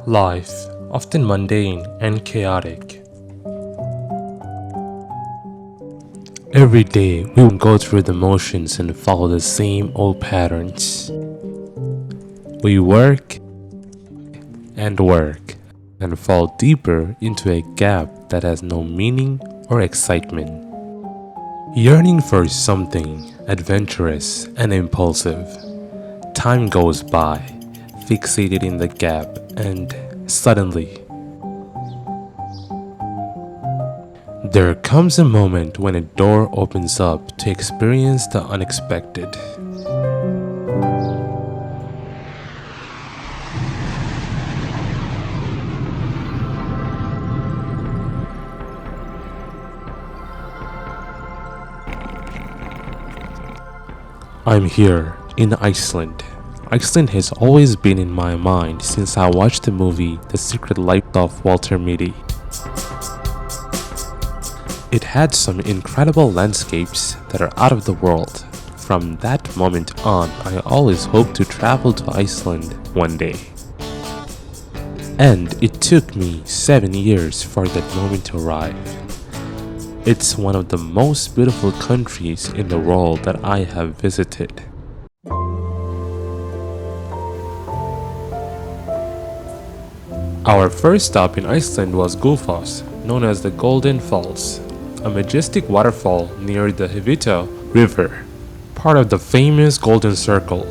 Life, often mundane and chaotic. Every day, we go through the motions and follow the same old patterns. We work and fall deeper into a gap that has no meaning or excitement. Yearning for something adventurous and impulsive. Time goes by, fixated in the gap, and suddenly, there comes a moment when a door opens up to experience the unexpected. I'm here in Iceland. Iceland has always been in my mind since I watched the movie The Secret Life of Walter Mitty. It had some incredible landscapes that are out of the world. From that moment on, I always hoped to travel to Iceland one day. And it took me 7 years for that moment to arrive. It's one of the most beautiful countries in the world that I have visited. Our first stop in Iceland was Gullfoss, known as the Golden Falls, a majestic waterfall near the Hvitá River, part of the famous Golden Circle.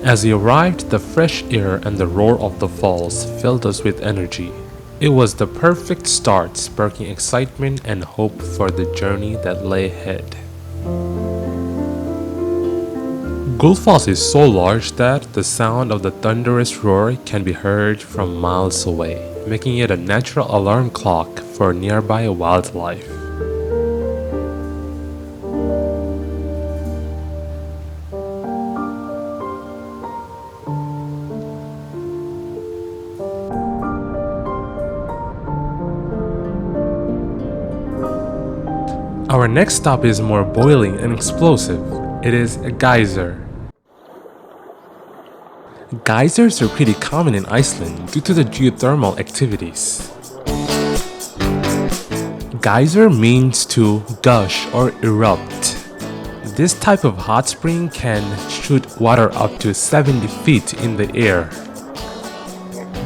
As we arrived, the fresh air and the roar of the falls filled us with energy. It was the perfect start, sparking excitement and hope for the journey that lay ahead. Gullfoss is so large that the sound of the thunderous roar can be heard from miles away, making it a natural alarm clock for nearby wildlife. Our next stop is more boiling and explosive. It is a geyser. Geysers are pretty common in Iceland due to the geothermal activities. Geyser means to gush or erupt. This type of hot spring can shoot water up to 70 feet in the air.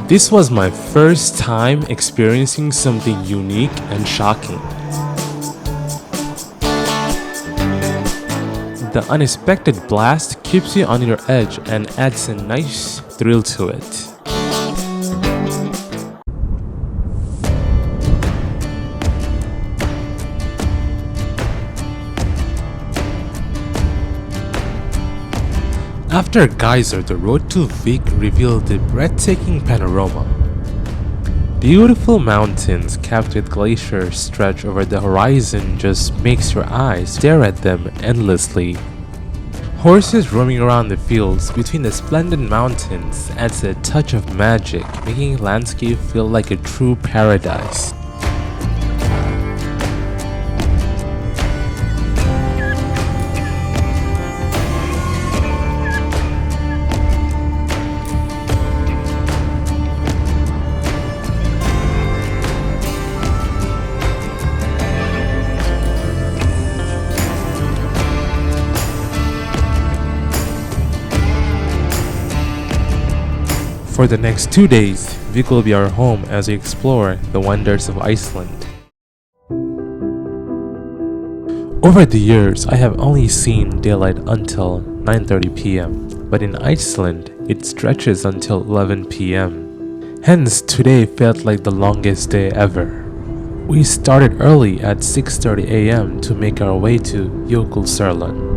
This was my first time experiencing something unique and shocking. The unexpected blast keeps you on your edge and adds a nice thrill to it. After Geyser, the road to Vik revealed the breathtaking panorama. Beautiful mountains capped with glaciers stretch over the horizon just makes your eyes stare at them endlessly. Horses roaming around the fields between the splendid mountains adds a touch of magic, making the landscape feel like a true paradise. For the next 2 days, Vik will be our home as we explore the wonders of Iceland. Over the years, I have only seen daylight until 9:30 p.m., but in Iceland, it stretches until 11 p.m. Hence, today felt like the longest day ever. We started early at 6:30 a.m. to make our way to Jökulsárlón.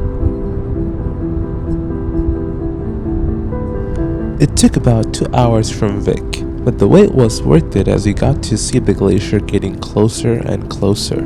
It took about 2 hours from Vik, but the wait was worth it as we got to see the glacier getting closer and closer.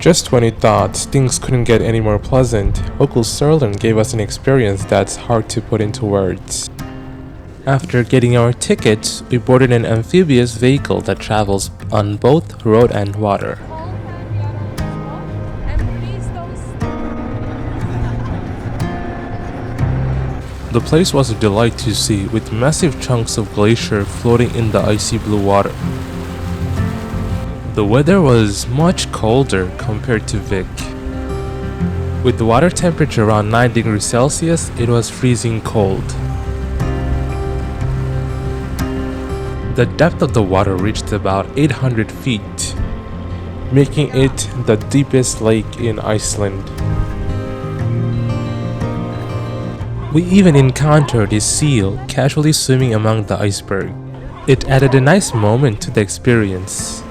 Just when we thought things couldn't get any more pleasant, Uncle Sterling gave us an experience that's hard to put into words. After getting our tickets, we boarded an amphibious vehicle that travels on both road and water. The place was a delight to see, with massive chunks of glacier floating in the icy blue water. The weather was much colder compared to Vic. With the water temperature around 9 degrees Celsius, it was freezing cold. The depth of the water reached about 800 feet, making it the deepest lake in Iceland. We even encountered a seal casually swimming among the iceberg. It added a nice moment to the experience.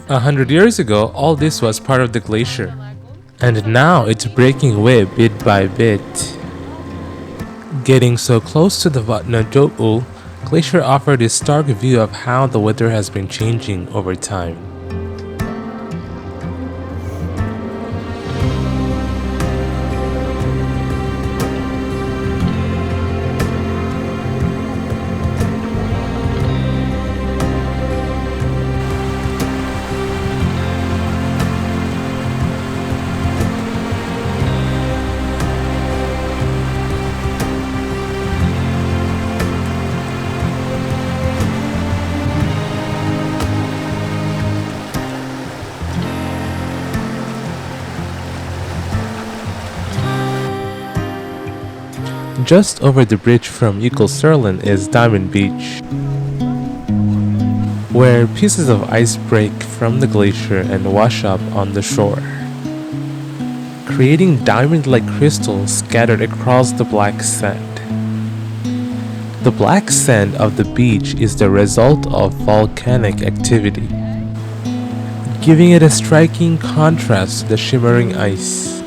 A 100 years ago, all this was part of the glacier, and now it's breaking away bit by bit. Getting so close to the Vatnajökull glacier offered a stark view of how the weather has been changing over time. Just over the bridge from Jökulsárlón is Diamond Beach, where pieces of ice break from the glacier and wash up on the shore, creating diamond-like crystals scattered across the black sand. The black sand of the beach is the result of volcanic activity, giving it a striking contrast to the shimmering ice.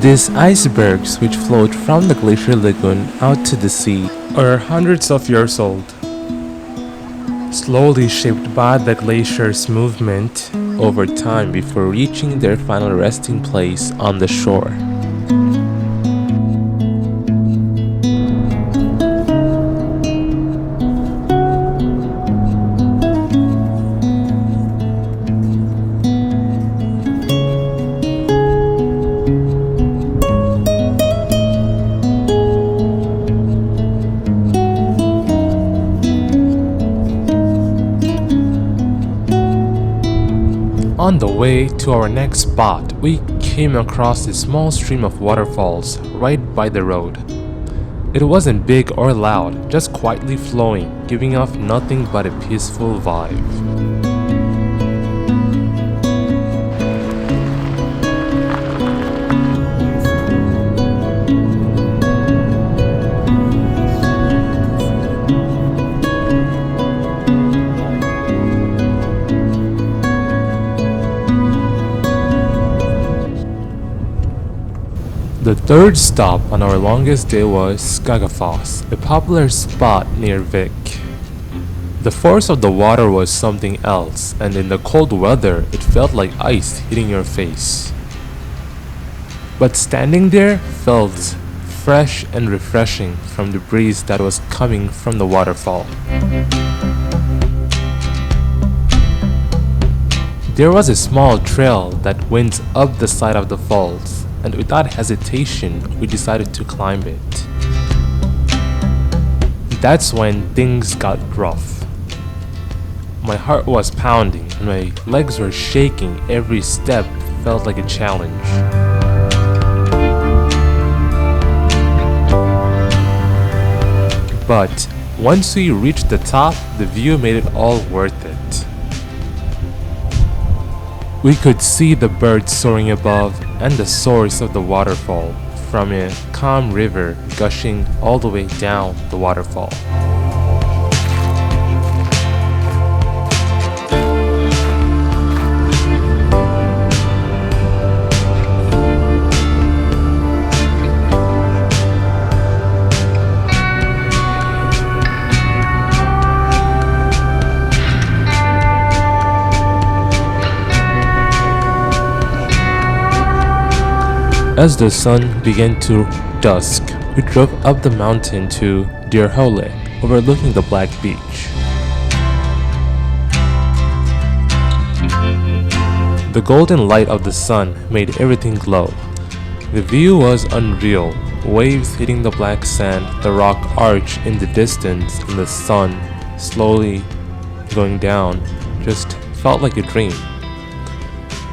These icebergs, which float from the glacier lagoon out to the sea, are hundreds of years old, slowly shaped by the glacier's movement over time before reaching their final resting place on the shore. On the way to our next spot, we came across a small stream of waterfalls right by the road. It wasn't big or loud, just quietly flowing, giving off nothing but a peaceful vibe. The third stop on our longest day was Skagafoss, a popular spot near Vik. The force of the water was something else, and in the cold weather, it felt like ice hitting your face. But standing there felt fresh and refreshing from the breeze that was coming from the waterfall. There was a small trail that went up the side of the falls, and without hesitation, we decided to climb it. That's when things got rough. My heart was pounding and my legs were shaking. Every step felt like a challenge. But once we reached the top, the view made it all worth it. We could see the birds soaring above and the source of the waterfall from a calm river gushing all the way down the waterfall. As the sun began to dusk, we drove up the mountain to Deer Hole, overlooking the Black Beach. The golden light of the sun made everything glow. The view was unreal, waves hitting the black sand, the rock arch in the distance, and the sun slowly going down just felt like a dream.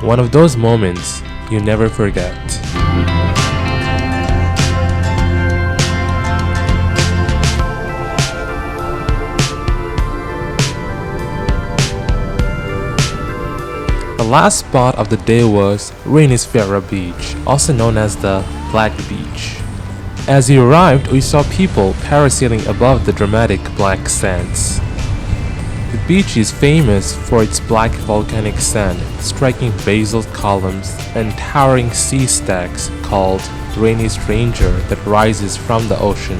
One of those moments you never forget. The last spot of the day was Rainisfera Beach, also known as the Black Beach. As we arrived, we saw people parasailing above the dramatic black sands. The beach is famous for its black volcanic sand, striking basalt columns, and towering sea stacks called Rainy Stranger that rises from the ocean.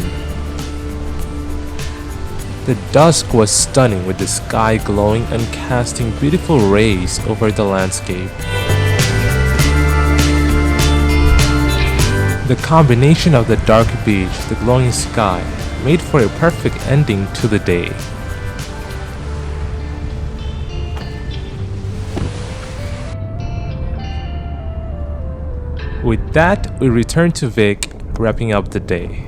The dusk was stunning, with the sky glowing and casting beautiful rays over the landscape. The combination of the dark beach, the glowing sky, made for a perfect ending to the day. With that, we returned to Vic, wrapping up the day.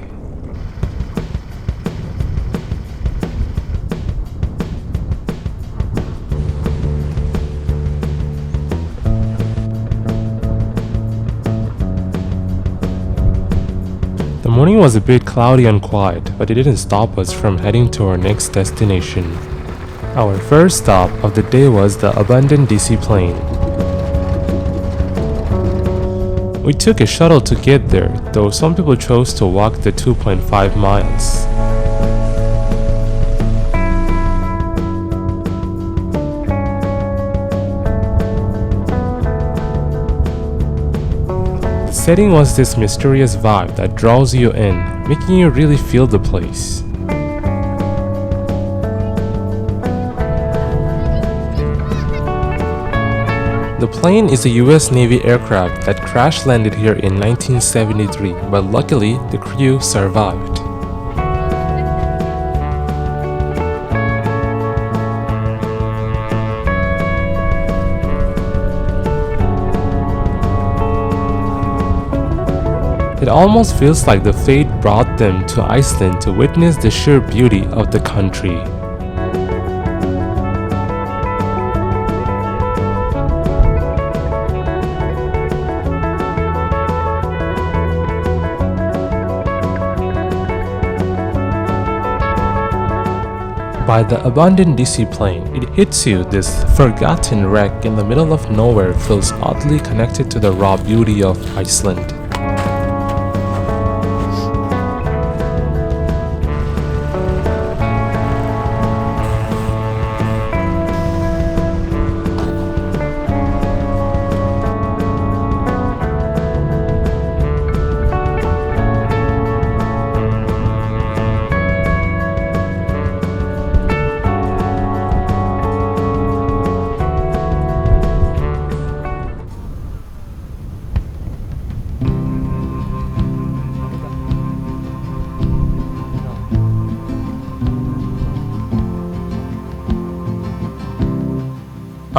The morning was a bit cloudy and quiet, but it didn't stop us from heading to our next destination. Our first stop of the day was the abandoned DC plane. We took a shuttle to get there, though some people chose to walk the 2.5 miles. The setting was this mysterious vibe that draws you in, making you really feel the place. The plane is a US Navy aircraft that crash landed here in 1973, but luckily the crew survived. It almost feels like the fate brought them to Iceland to witness the sheer beauty of the country. By the abandoned DC plane, it hits you. This forgotten wreck in the middle of nowhere feels oddly connected to the raw beauty of Iceland.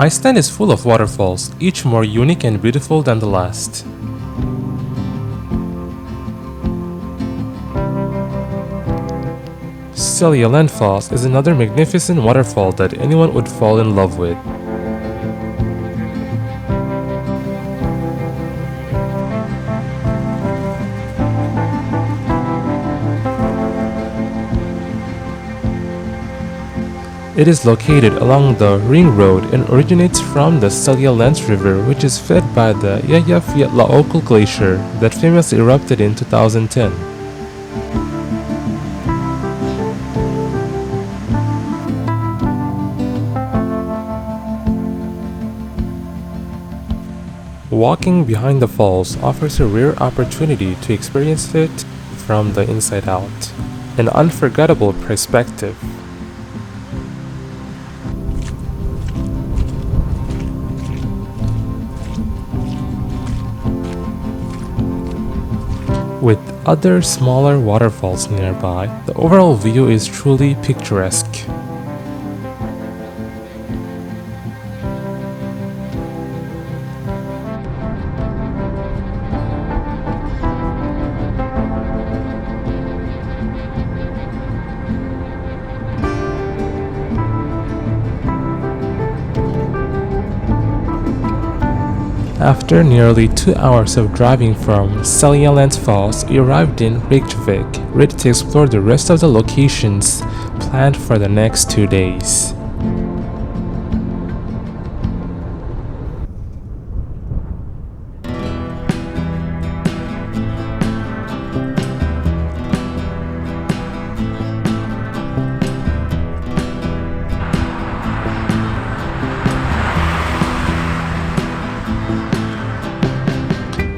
Iceland is full of waterfalls, each more unique and beautiful than the last. Seljaland Falls is another magnificent waterfall that anyone would fall in love with. It is located along the Ring Road and originates from the Seljalands River, which is fed by the Eyjafjallajökull Glacier that famously erupted in 2010. Walking behind the falls offers a rare opportunity to experience it from the inside out, an unforgettable perspective. With other smaller waterfalls nearby, the overall view is truly picturesque. After nearly 2 hours of driving from Seljalands Falls, we arrived in Reykjavik, ready to explore the rest of the locations planned for the next 2 days.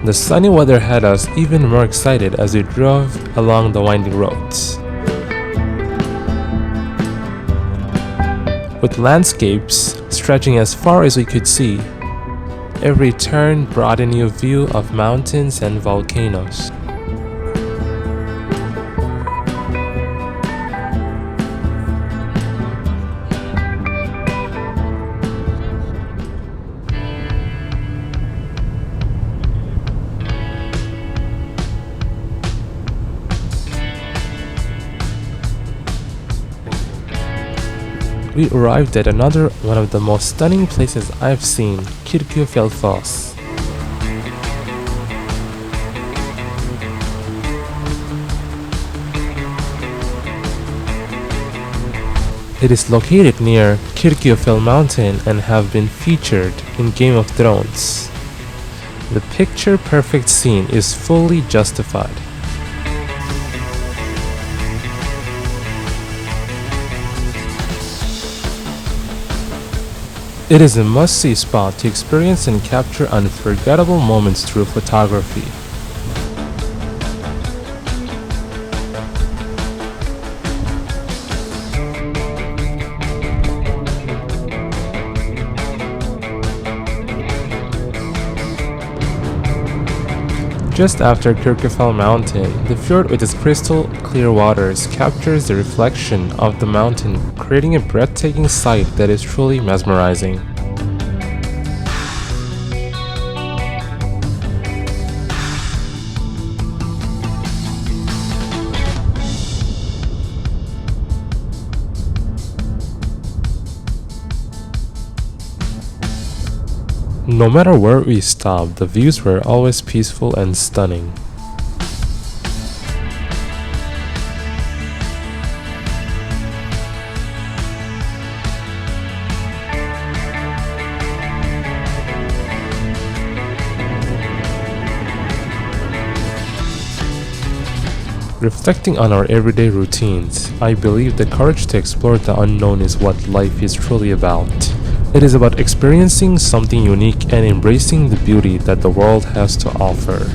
The sunny weather had us even more excited as we drove along the winding roads. With landscapes stretching as far as we could see, every turn brought a new view of mountains and volcanoes. We arrived at another one of the most stunning places I've seen, Kirkjufjallfoss. It is located near Kirkjufell Mountain and have been featured in Game of Thrones. The picture-perfect scene is fully justified. It is a must-see spot to experience and capture unforgettable moments through photography. Just after Kirkjufell Mountain, the fjord with its crystal clear waters captures the reflection of the mountain, creating a breathtaking sight that is truly mesmerizing. No matter where we stopped, the views were always peaceful and stunning. Reflecting on our everyday routines, I believe the courage to explore the unknown is what life is truly about. It is about experiencing something unique and embracing the beauty that the world has to offer.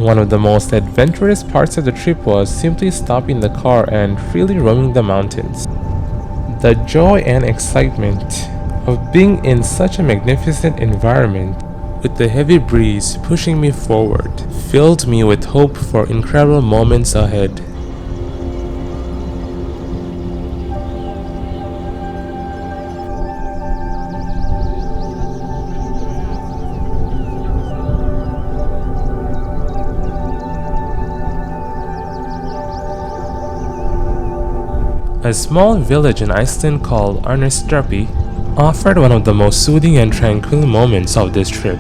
One of the most adventurous parts of the trip was simply stopping the car and freely roaming the mountains. The joy and excitement of being in such a magnificent environment, with the heavy breeze pushing me forward, filled me with hope for incredible moments ahead. A small village in Iceland called Arnarstræti offered one of the most soothing and tranquil moments of this trip.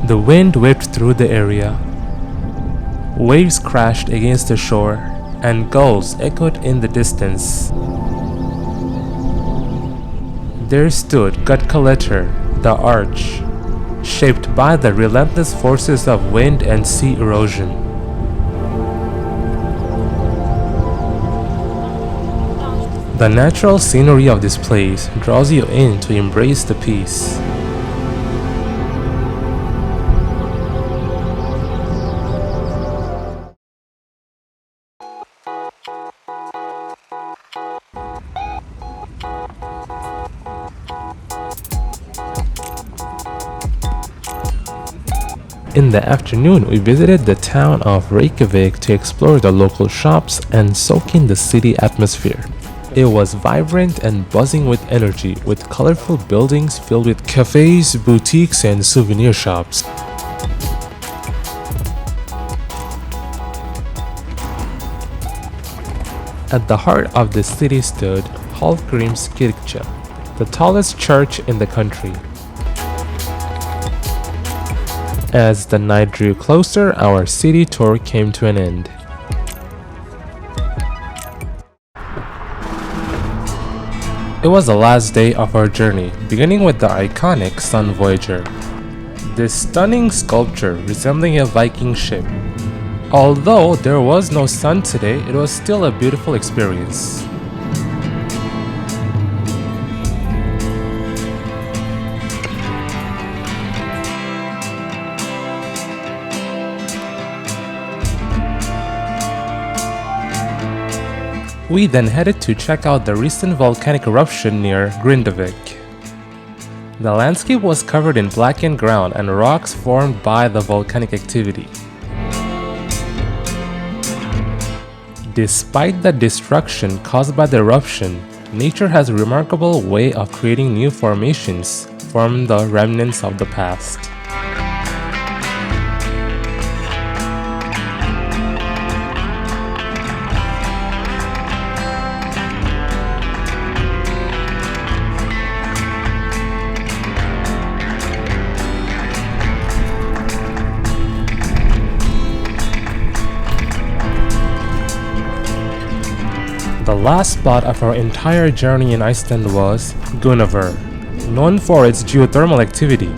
The wind whipped through the area. Waves crashed against the shore, and gulls echoed in the distance. There stood Gutkaletr, the arch, shaped by the relentless forces of wind and sea erosion. The natural scenery of this place draws you in to embrace the peace. In the afternoon, we visited the town of Reykjavik to explore the local shops and soak in the city atmosphere. It was vibrant and buzzing with energy, with colorful buildings filled with cafes, boutiques, and souvenir shops. At the heart of the city stood Hallgrímskirkja, the tallest church in the country. As the night drew closer, our city tour came to an end. It was the last day of our journey, beginning with the iconic Sun Voyager. This stunning sculpture resembling a Viking ship. Although there was no sun today, it was still a beautiful experience. We then headed to check out the recent volcanic eruption near Grindavik. The landscape was covered in blackened ground and rocks formed by the volcanic activity. Despite the destruction caused by the eruption, nature has a remarkable way of creating new formations from the remnants of the past. The last spot of our entire journey in Iceland was Gunavur, known for its geothermal activity.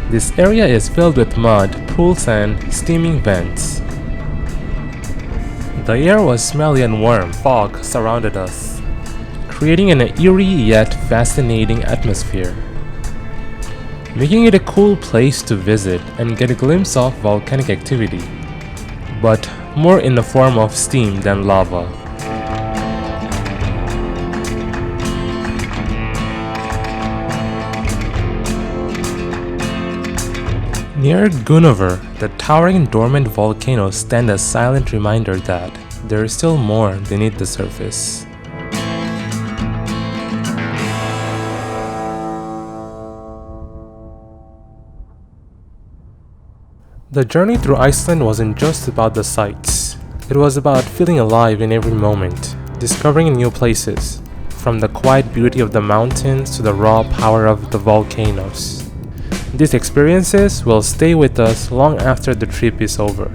This area is filled with mud, pools, and steaming vents. The air was smelly and warm. Fog surrounded us, creating an eerie yet fascinating atmosphere, making it a cool place to visit and get a glimpse of volcanic activity, but more in the form of steam than lava. Near Gunavur, the towering dormant volcanoes stand as silent reminder that there is still more beneath the surface. The journey through Iceland wasn't just about the sights. It was about feeling alive in every moment, discovering new places, from the quiet beauty of the mountains to the raw power of the volcanoes. These experiences will stay with us long after the trip is over.